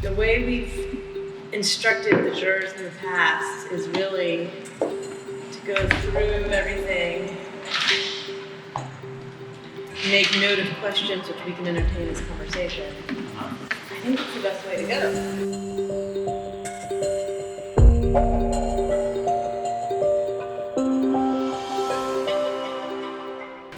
The way we've instructed the jurors in the past is really to go through everything, make note of questions which we can entertain as conversation. I think it's the best way to go.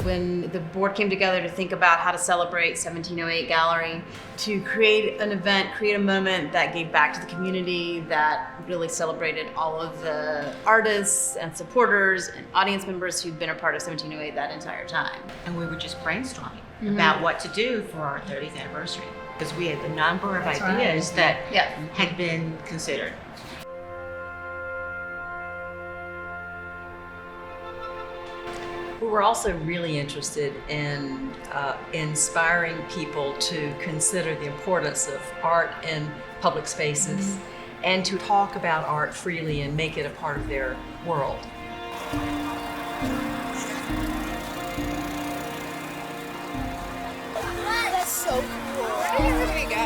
When the board came together to think about how to celebrate 1708 Gallery, to create an event, create a moment that gave back to the community, that really celebrated all of the artists and supporters and audience members who'd been a part of 1708 that entire time. And we were just brainstorming about what to do for our 30th anniversary, because we had a number of ideas that had been considered. We were also really interested in inspiring people to consider the importance of art in public spaces and to talk about art freely and make it a part of their world. That's so cool. Here we go.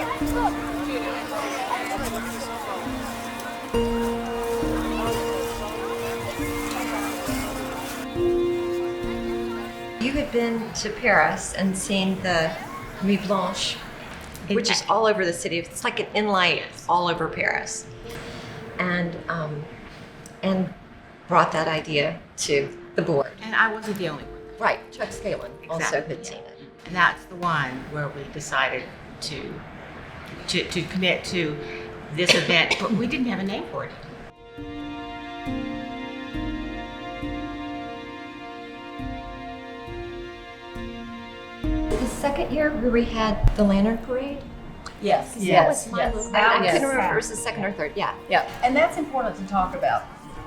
You had been to Paris and seen the Nuit Blanche, which is all over the city. It's like an inlight all over Paris, and brought that idea to the board. And I wasn't the only one. Right, Chuck Scanlon also had seen it. And that's the one where we decided to commit to this event, but we didn't have a name for it. The second year where we had the Lantern Parade? Yes. That was my little, I couldn't remember if it was the second or third, yeah. And that's important to talk about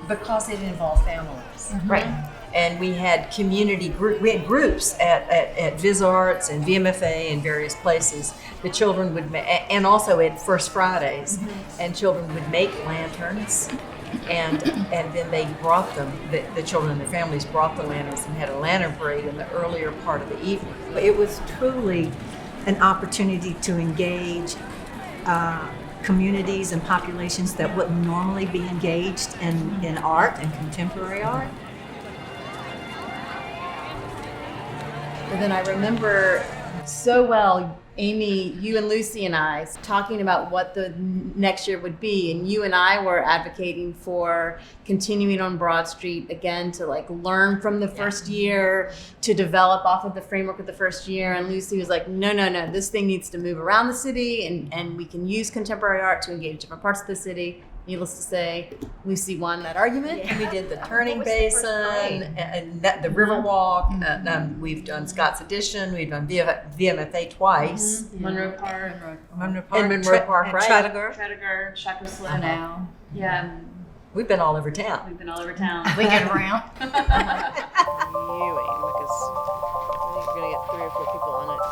because it involves families. Right. And we had we had groups at Viz Arts and VMFA and various places. The children would and also at First Fridays, and children would make lanterns, and then they brought them. The children and their families brought the lanterns and had a lantern parade in the earlier part of the evening. It was truly an opportunity to engage communities and populations that wouldn't normally be engaged in art and contemporary art. But then I remember so well, Amy, you and Lucy and I talking about what the next year would be, and you and I were advocating for continuing on Broad Street again to like learn from the first year, to develop off of the framework of the first year. And Lucy was like, no, this thing needs to move around the city, and we can use contemporary art to engage different parts of the city. Needless to say, Lucy won that argument. We did the Turning Basin and the Riverwalk. We've done Scott's Addition. We've done VMFA twice. Monroe Park. And Monroe Park, right? Tredegar, Chaco Slip. Now. Yeah, We've been all over town. we've been all over town. We get around. Because I think you're gonna get 3 or 4 people on it.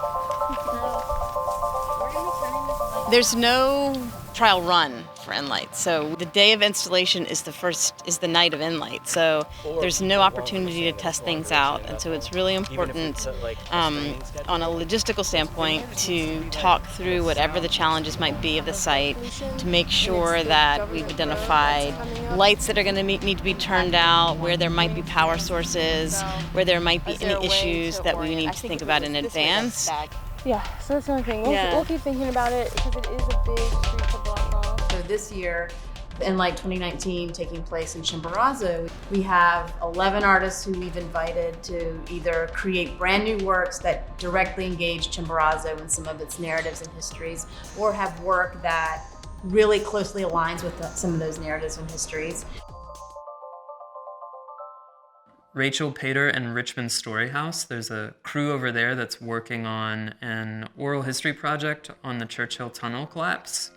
There's no trial run for Enlight. So the day of installation is the night of Enlight. So there's no opportunity to test things out. And so it's really important on a logistical standpoint to talk through whatever the challenges might be of the site, to make sure that we've identified lights that are going to need to be turned out, where there might be power sources, where there might be any issues that we need to think about in advance. Yeah, so that's another thing. We'll keep thinking about it because it is a big street to block off. So this year, Enlight 2019 taking place in Chimborazo, we have 11 artists who we've invited to either create brand new works that directly engage Chimborazo and some of its narratives and histories, or have work that really closely aligns with some of those narratives and histories. Rachel Pater and Richmond Story House. There's a crew over there that's working on an oral history project on the Churchill Tunnel collapse.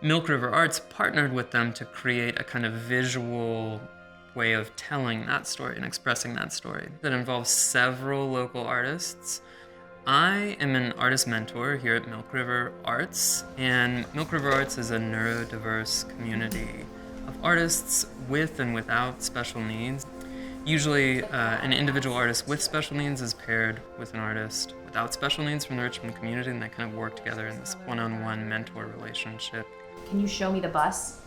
Milk River Arts partnered with them to create a kind of visual way of telling that story and expressing that story that involves several local artists. I am an artist mentor here at Milk River Arts, and Milk River Arts is a neurodiverse community of artists with and without special needs. Usually, an individual artist with special needs is paired with an artist without special needs from the Richmond community, and they kind of work together in this one-on-one mentor relationship. Can you show me the bus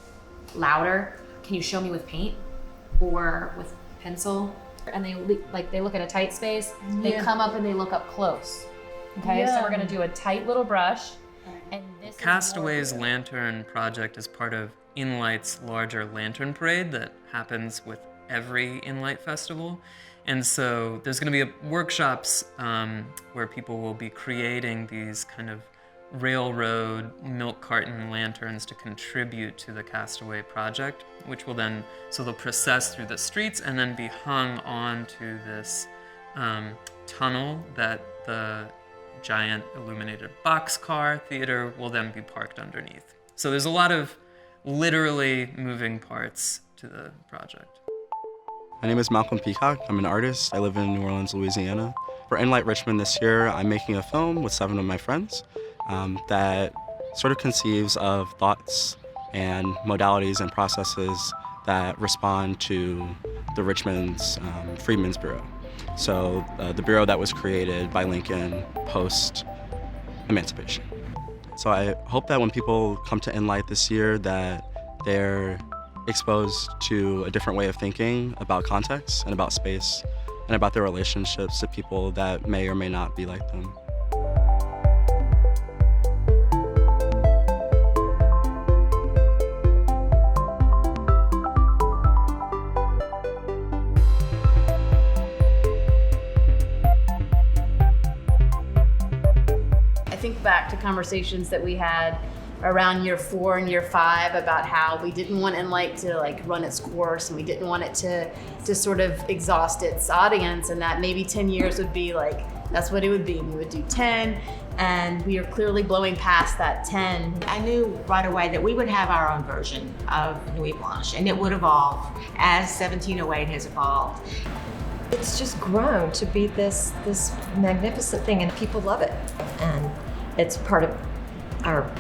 louder? Can you show me with paint or with pencil? And they they look at a tight space, they come up and they look up close. Okay, so we're gonna do a tight little brush. And this Castaway's Lantern project is part of Inlight's larger lantern parade that happens with every Inlight festival. And so there's going to be workshops where people will be creating these kind of railroad milk carton lanterns to contribute to the Castaway project, which will then, so they'll process through the streets and then be hung onto this tunnel that the giant illuminated boxcar theater will then be parked underneath. So there's a lot of literally moving parts to the project. My name is Malcolm Peacock. I'm an artist. I live in New Orleans, Louisiana. For Inlight Richmond this year, I'm making a film with 7 of my friends that sort of conceives of thoughts and modalities and processes that respond to the Richmond's Freedmen's Bureau. So the bureau that was created by Lincoln post-emancipation. So I hope that when people come to Inlight this year that they're exposed to a different way of thinking about context and about space and about their relationships to people that may or may not be like them. I think back to conversations that we had around year 4 and year 5 about how we didn't want Inlight to run its course, and we didn't want it to sort of exhaust its audience, and that maybe 10 years would be that's what it would be. We would do 10, and we are clearly blowing past that 10. I knew right away that we would have our own version of Nuit Blanche, and it would evolve as 1708 has evolved. It's just grown to be this magnificent thing, and people love it. And it's part of our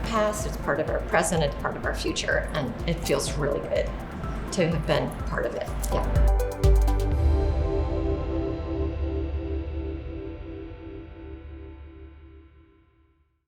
past, it's part of our present, it's part of our future, and it feels really good to have been part of it. Yeah.